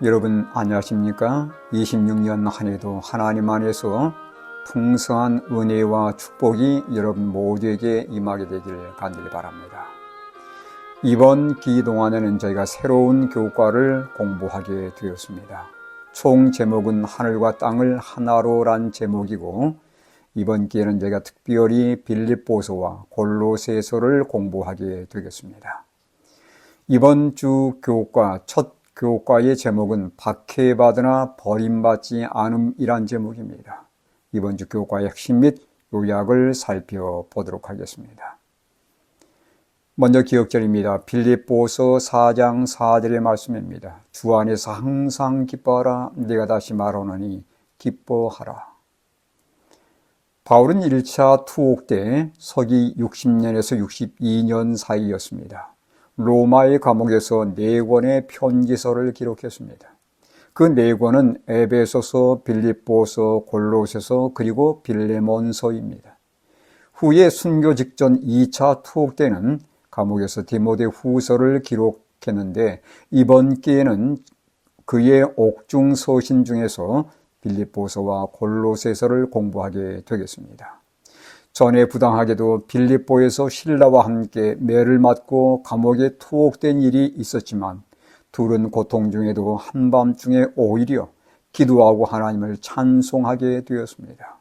여러분 안녕하십니까? 26년 한 해도 하나님 안에서 풍성한 은혜와 축복이 여러분 모두에게 임하게 되기를 간절히 바랍니다. 이번 기동안에는 저희가 새로운 교과를 공부하게 되었습니다. 총 제목은 하늘과 땅을 하나로란 제목이고, 이번 기회는 저희가 특별히 빌립보서와 골로새서를 공부하게 되겠습니다. 이번 주 교과 첫 교과의 제목은 박해받으나 버림받지 않음이란 제목입니다. 이번 주 교과의 핵심 및 요약을 살펴보도록 하겠습니다. 먼저 기억절입니다. 빌립보서 4장 4절의 말씀입니다. 주 안에서 항상 기뻐하라. 내가 다시 말하노니 기뻐하라. 바울은 1차 투옥 때 서기 60년에서 62년 사이였습니다. 로마의 감옥에서 4권의 편지서를 기록했습니다. 그 4권은 에베소서, 빌립보서, 골로새서 그리고 빌레몬서입니다. 후에 순교 직전 2차 투옥 때는 감옥에서 디모데 후서를 기록했는데, 이번 기회는 그의 옥중 서신 중에서 빌립보서와 골로새서를 공부하게 되겠습니다. 전에 부당하게도 빌립보에서 신라와 함께 매를 맞고 감옥에 투옥된 일이 있었지만, 둘은 고통 중에도 한밤중에 오히려 기도하고 하나님을 찬송하게 되었습니다.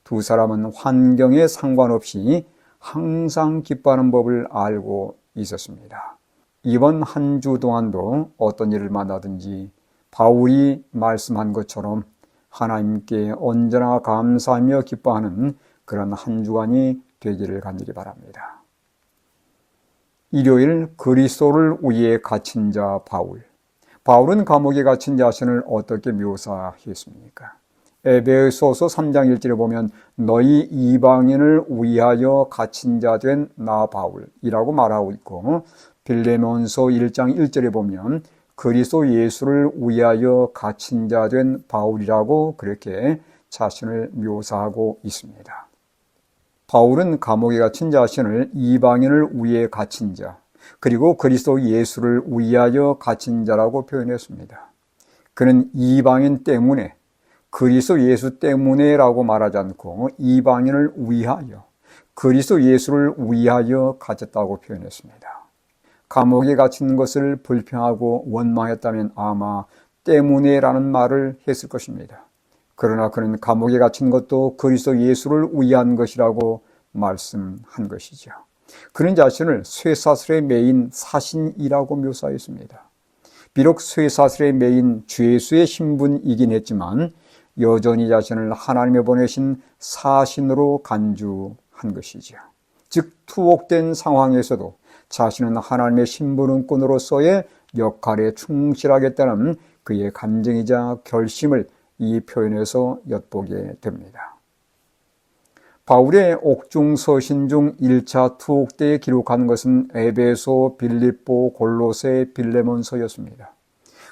두 사람은 환경에 상관없이 항상 기뻐하는 법을 알고 있었습니다. 이번 한 주 동안도 어떤 일을 만나든지 바울이 말씀한 것처럼 하나님께 언제나 감사하며 기뻐하는 그런 한 주간이 되기를 간절히 바랍니다. 일요일, 그리스도를 위해 갇힌 자 바울. 바울은 감옥에 갇힌 자신을 어떻게 묘사했습니까? 에베소서 3장 1절에 보면 너희 이방인을 위하여 갇힌 자 된 나 바울이라고 말하고 있고, 빌레몬서 1장 1절에 보면 그리스도 예수를 위하여 갇힌 자 된 바울이라고 그렇게 자신을 묘사하고 있습니다. 바울은 감옥에 갇힌 자신을 이방인을 위해 갇힌 자, 그리고 그리스도 예수를 위하여 갇힌 자라고 표현했습니다. 그는 이방인 때문에, 그리스도 예수 때문에라고 말하지 않고 이방인을 위하여, 그리스도 예수를 위하여 갇혔다고 표현했습니다. 감옥에 갇힌 것을 불평하고 원망했다면 아마 때문에라는 말을 했을 것입니다. 그러나 그는 감옥에 갇힌 것도 그리스도 예수를 위한 것이라고 말씀한 것이죠. 그는 자신을 쇠사슬에 매인 사신이라고 묘사했습니다. 비록 쇠사슬에 매인 죄수의 신분이긴 했지만 여전히 자신을 하나님이 보내신 사신으로 간주한 것이죠. 즉 투옥된 상황에서도 자신은 하나님의 신분꾼으로서의 역할에 충실하겠다는 그의 감정이자 결심을 이 표현에서 엿보게 됩니다. 바울의 옥중 서신 중 1차 투옥 때에 기록한 것은 에베소, 빌립보, 골로새, 빌레몬서였습니다.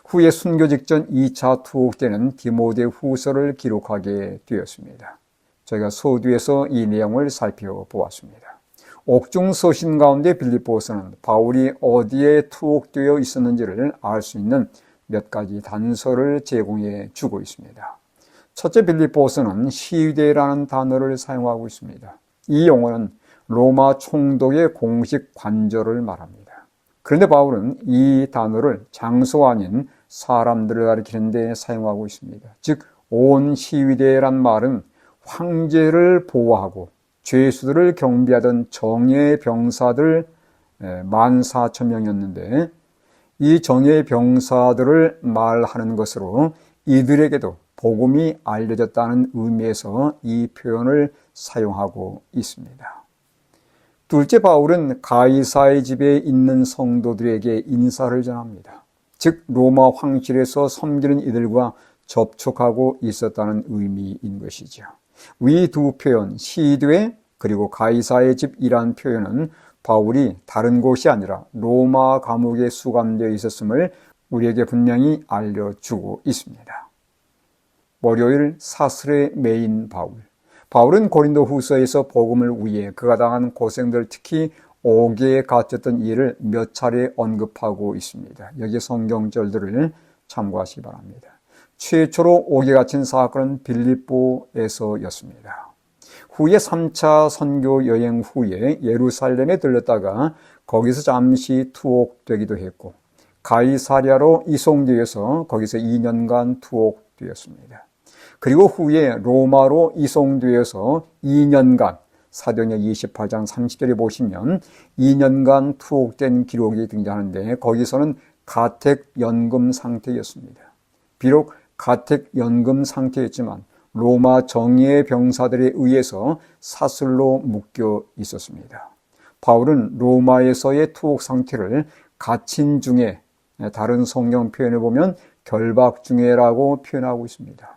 후에 순교 직전 2차 투옥 때는 디모데 후서를 기록하게 되었습니다. 저희가 서두에서 이 내용을 살펴보았습니다. 옥중 서신 가운데 빌립보서는 바울이 어디에 투옥되어 있었는지를 알 수 있는 몇 가지 단서를 제공해 주고 있습니다. 첫째, 빌립보서는 시위대라는 단어를 사용하고 있습니다. 이 용어는 로마 총독의 공식 관절을 말합니다. 그런데 바울은 이 단어를 장소 아닌 사람들을 가리키는 데 사용하고 있습니다. 즉, 온 시위대란 말은 황제를 보호하고 죄수들을 경비하던 정예 병사들 14,000명이었는데, 이 정예 병사들을 말하는 것으로 이들에게도 복음이 알려졌다는 의미에서 이 표현을 사용하고 있습니다. 둘째, 바울은 가이사의 집에 있는 성도들에게 인사를 전합니다. 즉, 로마 황실에서 섬기는 이들과 접촉하고 있었다는 의미인 것이죠. 위 두 표현, 시드웨 그리고 가이사의 집이란 표현은 바울이 다른 곳이 아니라 로마 감옥에 수감되어 있었음을 우리에게 분명히 알려주고 있습니다. 월요일, 사슬에 매인 바울. 바울은 고린도 후서에서 복음을 위해 그가 당한 고생들, 특히 옥에 갇혔던 일을 몇 차례 언급하고 있습니다. 여기 성경절들을 참고하시기 바랍니다. 최초로 옥에 갇힌 사건은 빌립보에서였습니다. 후에 3차 선교 여행 후에 예루살렘에 들렀다가 거기서 잠시 투옥되기도 했고 가이사랴로 이송되어서 거기서 2년간 투옥되었습니다. 그리고 후에 로마로 이송되어서 2년간 사도행전 28장 30절에 보시면 2년간 투옥된 기록이 등장하는데 거기서는 가택연금 상태였습니다. 비록 가택연금 상태였지만 로마 정예의 병사들에 의해서 사슬로 묶여 있었습니다. 바울은 로마에서의 투옥 상태를 갇힌 중에, 다른 성경 표현을 보면 결박 중에라고 표현하고 있습니다.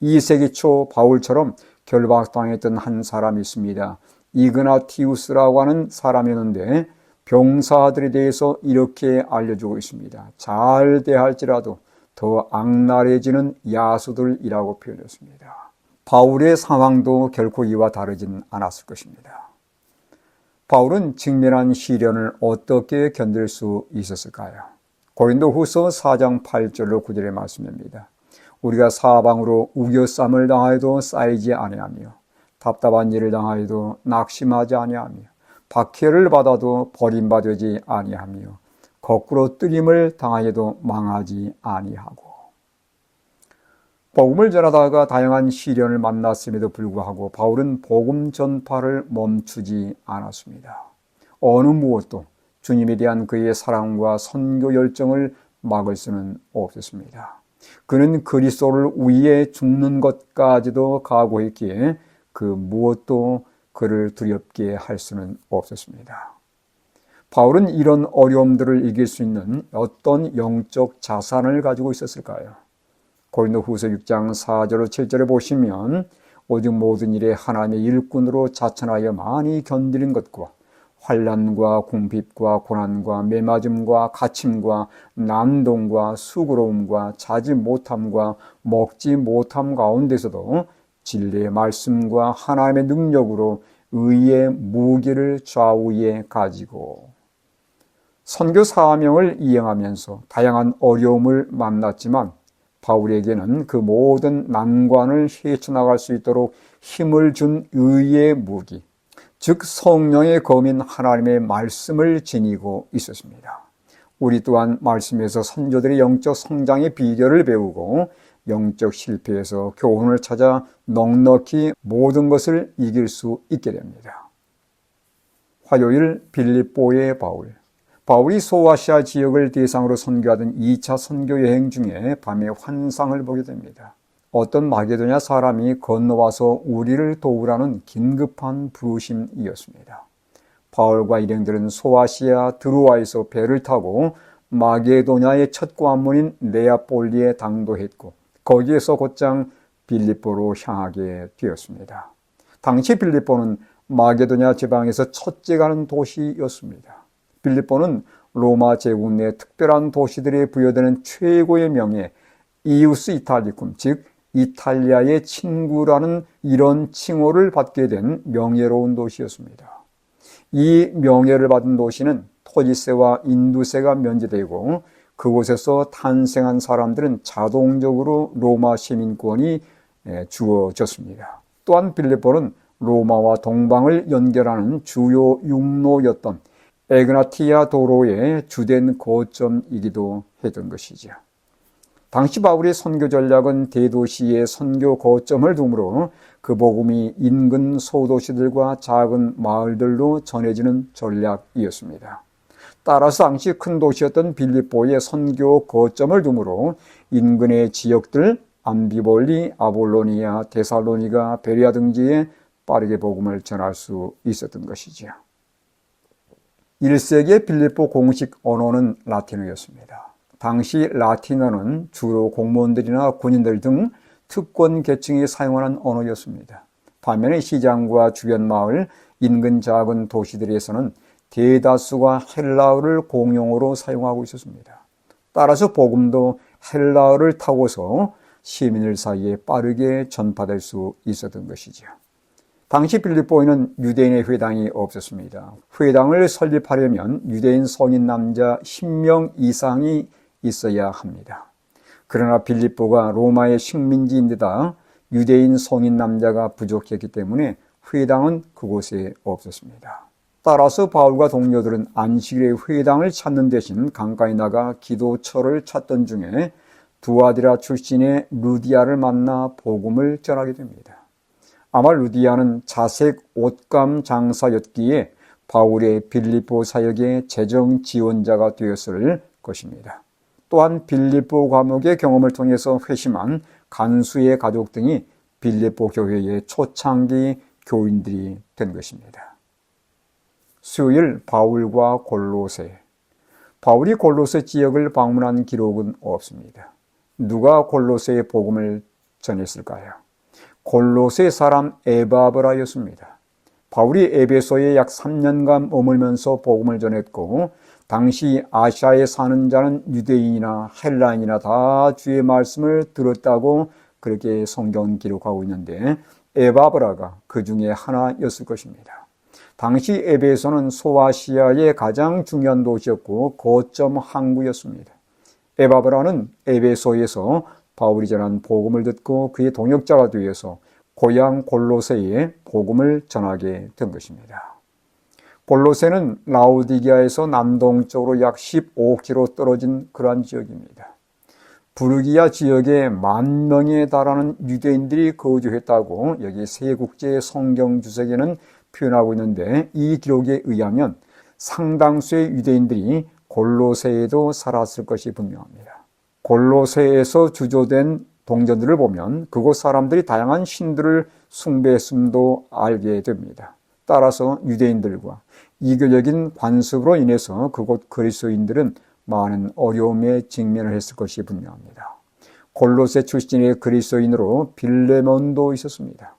2세기 초 바울처럼 결박당했던 한 사람이 있습니다. 이그나티우스라고 하는 사람이었는데 병사들에 대해서 이렇게 알려주고 있습니다. 잘 대할지라도 더 악랄해지는 야수들이라고 표현했습니다. 바울의 상황도 결코 이와 다르진 않았을 것입니다. 바울은 직면한 시련을 어떻게 견딜 수 있었을까요? 고린도후서 4장 8절로 9절의 말씀입니다. 우리가 사방으로 우겨쌈을 당하여도 쌓이지 아니하며 답답한 일을 당하여도 낙심하지 아니하며 박해를 받아도 버림받지 아니하며 거꾸로 뜨림을 당하여도 망하지 아니하고. 복음을 전하다가 다양한 시련을 만났음에도 불구하고 바울은 복음 전파를 멈추지 않았습니다. 어느 무엇도 주님에 대한 그의 사랑과 선교 열정을 막을 수는 없었습니다. 그는 그리스도를 위해 죽는 것까지도 각오했기에 그 무엇도 그를 두렵게 할 수는 없었습니다. 바울은 이런 어려움들을 이길 수 있는 어떤 영적 자산을 가지고 있었을까요? 고린도후서 6장 4절로 7절에 보시면 오직 모든 일에 하나님의 일꾼으로 자천하여 많이 견디는 것과 환난과 궁핍과 고난과 매맞음과 갇힘과 난동과 수고로움과 자지 못함과 먹지 못함 가운데서도 진리의 말씀과 하나님의 능력으로 의의 무기를 좌우에 가지고 선교 사명을 이행하면서 다양한 어려움을 만났지만 바울에게는 그 모든 난관을 헤쳐나갈 수 있도록 힘을 준 의의 무기, 즉 성령의 검인 하나님의 말씀을 지니고 있었습니다. 우리 또한 말씀에서 선조들의 영적 성장의 비결을 배우고 영적 실패에서 교훈을 찾아 넉넉히 모든 것을 이길 수 있게 됩니다. 화요일 빌립보의 바울. 바울이 소아시아 지역을 대상으로 선교하던 2차 선교 여행 중에 밤에 환상을 보게 됩니다. 어떤 마게도냐 사람이 건너와서 우리를 도우라는 긴급한 부르심이었습니다. 바울과 일행들은 소아시아 드로아에서 배를 타고 마게도냐의 첫 관문인 네아폴리에 당도했고 거기에서 곧장 빌립보로 향하게 되었습니다. 당시 빌립보는 마게도냐 지방에서 첫째 가는 도시였습니다. 빌립보는 로마 제국 내 특별한 도시들에 부여되는 최고의 명예 이우스 이탈리쿰, 즉 이탈리아의 친구라는 이런 칭호를 받게 된 명예로운 도시였습니다. 이 명예를 받은 도시는 토지세와 인두세가 면제되고 그곳에서 탄생한 사람들은 자동적으로 로마 시민권이 주어졌습니다. 또한 빌립보는 로마와 동방을 연결하는 주요 육로였던 에그나티아 도로의 주된 거점이기도 했던 것이죠. 당시 바울의 선교 전략은 대도시의 선교 거점을 두므로 그 복음이 인근 소도시들과 작은 마을들로 전해지는 전략이었습니다. 따라서 당시 큰 도시였던 빌립보의 선교 거점을 두므로 인근의 지역들 암비볼리, 아볼로니아, 데살로니가, 베레아 등지에 빠르게 복음을 전할 수 있었던 것이죠. 1세기의 빌립보 공식 언어는 라틴어였습니다. 당시 라틴어는 주로 공무원들이나 군인들 등 특권 계층이 사용하는 언어였습니다. 반면에 시장과 주변 마을, 인근 작은 도시들에서는 대다수가 헬라어를 공용어로 사용하고 있었습니다. 따라서 복음도 헬라어를 타고서 시민들 사이에 빠르게 전파될 수 있었던 것이죠. 당시 빌립보에는 유대인의 회당이 없었습니다. 회당을 설립하려면 유대인 성인 남자 10명 이상이 있어야 합니다. 그러나 빌립보가 로마의 식민지인데다 유대인 성인 남자가 부족했기 때문에 회당은 그곳에 없었습니다. 따라서 바울과 동료들은 안식일에 회당을 찾는 대신 강가에 나가 기도처를 찾던 중에 두아디라 출신의 루디아를 만나 복음을 전하게 됩니다. 아마 루디아는 자색 옷감 장사였기에 바울의 빌립보 사역의 재정 지원자가 되었을 것입니다. 또한 빌립보 감옥의 경험을 통해서 회심한 간수의 가족 등이 빌립보 교회의 초창기 교인들이 된 것입니다. 수요일 바울과 골로새. 바울이 골로새 지역을 방문한 기록은 없습니다. 누가 골로새의 복음을 전했을까요? 골로새 사람 에바브라였습니다. 바울이 에베소에 약 3년간 머물면서 복음을 전했고 당시 아시아에 사는 자는 유대인이나 헬라인이나 다 주의 말씀을 들었다고 그렇게 성경은 기록하고 있는데 에바브라가 그 중에 하나였을 것입니다. 당시 에베소는 소아시아의 가장 중요한 도시였고 거점 항구였습니다. 에바브라는 에베소에서 바울이 전한 복음을 듣고 그의 동역자가 되어서 고향 골로새에 복음을 전하게 된 것입니다. 골로새는 라우디게아에서 남동쪽으로 약 15km 떨어진 그러한 지역입니다. 부르기아 지역에 10,000명에 달하는 유대인들이 거주했다고 여기 세국제 성경 주석에는 표현하고 있는데 이 기록에 의하면 상당수의 유대인들이 골로새에도 살았을 것이 분명합니다. 골로새에서 주조된 동전들을 보면 그곳 사람들이 다양한 신들을 숭배했음도 알게 됩니다. 따라서 유대인들과 이교적인 관습으로 인해서 그곳 그리스도인들은 많은 어려움에 직면을 했을 것이 분명합니다. 골로새 출신의 그리스도인으로 빌레몬도 있었습니다.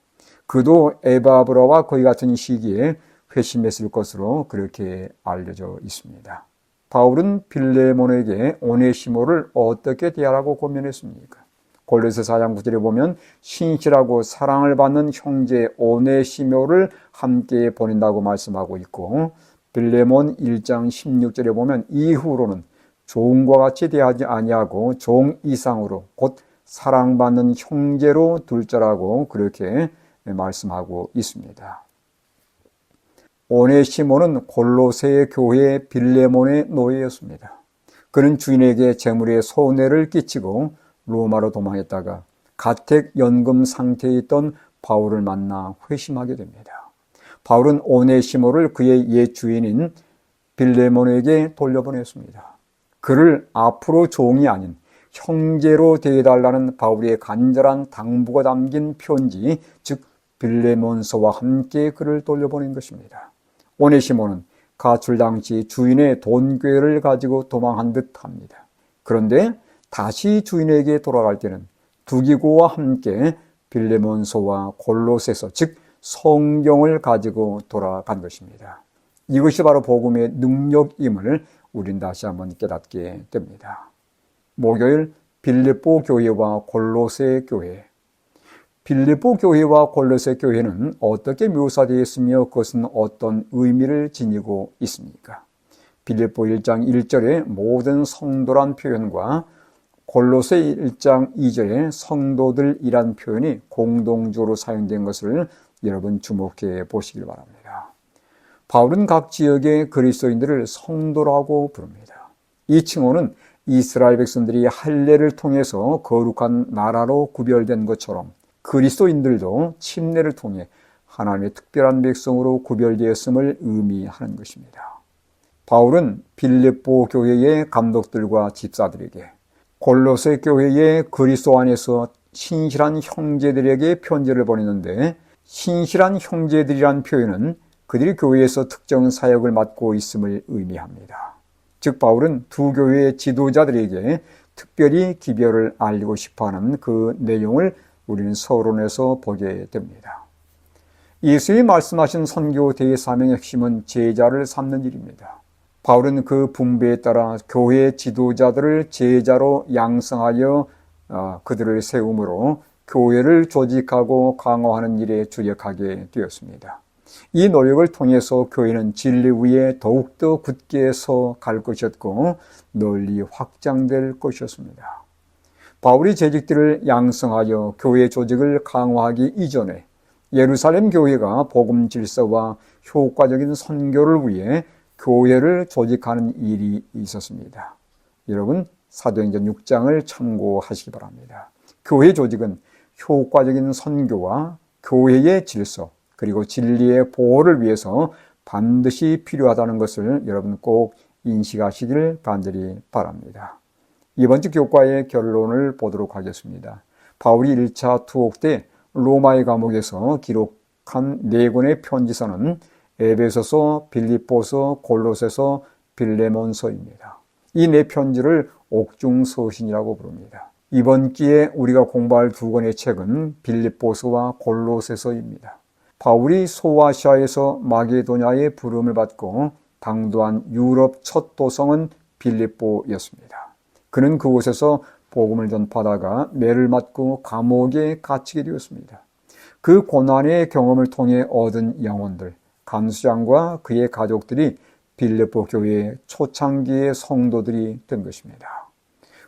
그도 에바브라와 거의 같은 시기에 회심했을 것으로 그렇게 알려져 있습니다. 바울은 빌레몬에게 오네시모를 어떻게 대하라고 고면했습니까? 골로새 4장 9절에 보면 신실하고 사랑을 받는 형제 오네시모를 함께 보낸다고 말씀하고 있고 빌레몬 1장 16절에 보면 이후로는 종과 같이 대하지 아니하고 종 이상으로 곧 사랑받는 형제로 둘 자라고 그렇게 말씀하고 있습니다. 오네시모는 골로새 교회 빌레몬의 노예였습니다. 그는 주인에게 재물의 손해를 끼치고 로마로 도망했다가 가택 연금 상태에 있던 바울을 만나 회심하게 됩니다. 바울은 오네시모를 그의 옛 주인인 빌레몬에게 돌려보냈습니다. 그를 앞으로 종이 아닌 형제로 대해달라는 바울의 간절한 당부가 담긴 편지, 즉 빌레몬서와 함께 그를 돌려보낸 것입니다. 오네시모는 가출 당시 주인의 돈괴를 가지고 도망한 듯합니다. 그런데 다시 주인에게 돌아갈 때는 두기고와 함께 빌레몬서와 골로새서, 즉 성경을 가지고 돌아간 것입니다. 이것이 바로 복음의 능력임을 우린 다시 한번 깨닫게 됩니다. 목요일 빌립보 교회와 골로새 교회. 빌립보 교회와 골로새 교회는 어떻게 묘사되어 있으며 그것은 어떤 의미를 지니고 있습니까? 빌립보 1장 1절의 모든 성도란 표현과 골로새 1장 2절의 성도들이란 표현이 공동적으로 사용된 것을 여러분 주목해 보시길 바랍니다. 바울은 각 지역의 그리스도인들을 성도라고 부릅니다. 이 칭호는 이스라엘 백성들이 할례를 통해서 거룩한 나라로 구별된 것처럼 그리스도인들도 침례를 통해 하나님의 특별한 백성으로 구별되었음을 의미하는 것입니다. 바울은 빌립보 교회의 감독들과 집사들에게, 골로새 교회의 그리스도 안에서 신실한 형제들에게 편지를 보냈는데 신실한 형제들이란 표현은 그들이 교회에서 특정 사역을 맡고 있음을 의미합니다. 즉 바울은 두 교회의 지도자들에게 특별히 기별을 알리고 싶어하는 그 내용을 우리는 서론에서 보게 됩니다. 예수님이 말씀하신 선교 대사명의 핵심은 제자를 삼는 일입니다. 바울은 그 분배에 따라 교회 지도자들을 제자로 양성하여 그들을 세움으로 교회를 조직하고 강화하는 일에 주력하게 되었습니다. 이 노력을 통해서 교회는 진리 위에 더욱더 굳게 서 갈 것이었고 널리 확장될 것이었습니다. 바울이 재직들을 양성하여 교회 조직을 강화하기 이전에 예루살렘 교회가 복음 질서와 효과적인 선교를 위해 교회를 조직하는 일이 있었습니다. 여러분, 사도행전 6장을 참고하시기 바랍니다. 교회 조직은 효과적인 선교와 교회의 질서, 그리고 진리의 보호를 위해서 반드시 필요하다는 것을 여러분 꼭 인식하시길 간절히 바랍니다. 이번 주 교과의 결론을 보도록 하겠습니다. 바울이 1차 투옥 때 로마의 감옥에서 기록한 4권의 편지서는 에베소서, 빌립보서, 골로새서, 빌레몬서입니다. 이 4편지를 옥중서신이라고 부릅니다. 이번 기회에 우리가 공부할 2권의 책은 빌립보서와 골로새서입니다. 바울이 소아시아에서 마게도냐의 부름을 받고 당도한 유럽 첫 도성은 빌립보였습니다. 그는 그곳에서 복음을 전파하다가 매를 맞고 감옥에 갇히게 되었습니다. 그 고난의 경험을 통해 얻은 영혼들, 감수장과 그의 가족들이 빌립보 교회의 초창기의 성도들이 된 것입니다.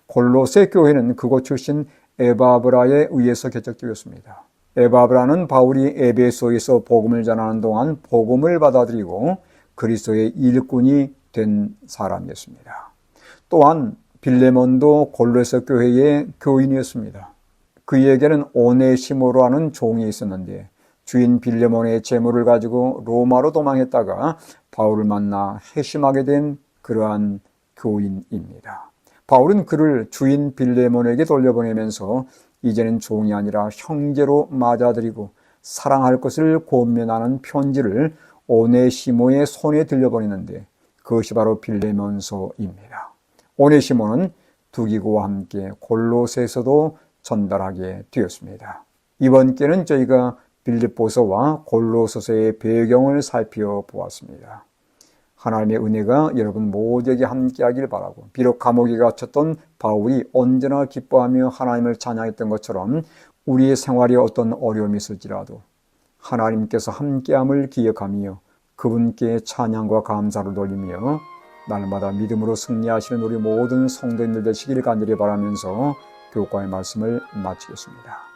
골로새 교회는 그곳 출신 에바브라에 의해서 개척되었습니다. 에바브라는 바울이 에베소에서 복음을 전하는 동안 복음을 받아들이고 그리스도의 일꾼이 된 사람이었습니다. 또한 빌레몬도 골로새 교회의 교인이었습니다. 그에게는 오네시모로라는 종이 있었는데 주인 빌레몬의 재물을 가지고 로마로 도망했다가 바울을 만나 회심하게 된 그러한 교인입니다. 바울은 그를 주인 빌레몬에게 돌려보내면서 이제는 종이 아니라 형제로 맞아들이고 사랑할 것을 권면하는 편지를 오네시모의 손에 들려보내는데 그것이 바로 빌레몬서입니다. 오네시모는 두기고와 함께 골로새서도 전달하게 되었습니다. 이번 기회는 저희가 빌립보서와 골로새서의 배경을 살펴보았습니다. 하나님의 은혜가 여러분 모두에게 함께하길 바라고, 비록 감옥에 갇혔던 바울이 언제나 기뻐하며 하나님을 찬양했던 것처럼 우리의 생활에 어떤 어려움이 있을지라도 하나님께서 함께함을 기억하며 그분께 찬양과 감사를 돌리며 날마다 믿음으로 승리하시는 우리 모든 성도님들 되시기를 간절히 바라면서 교과의 말씀을 마치겠습니다.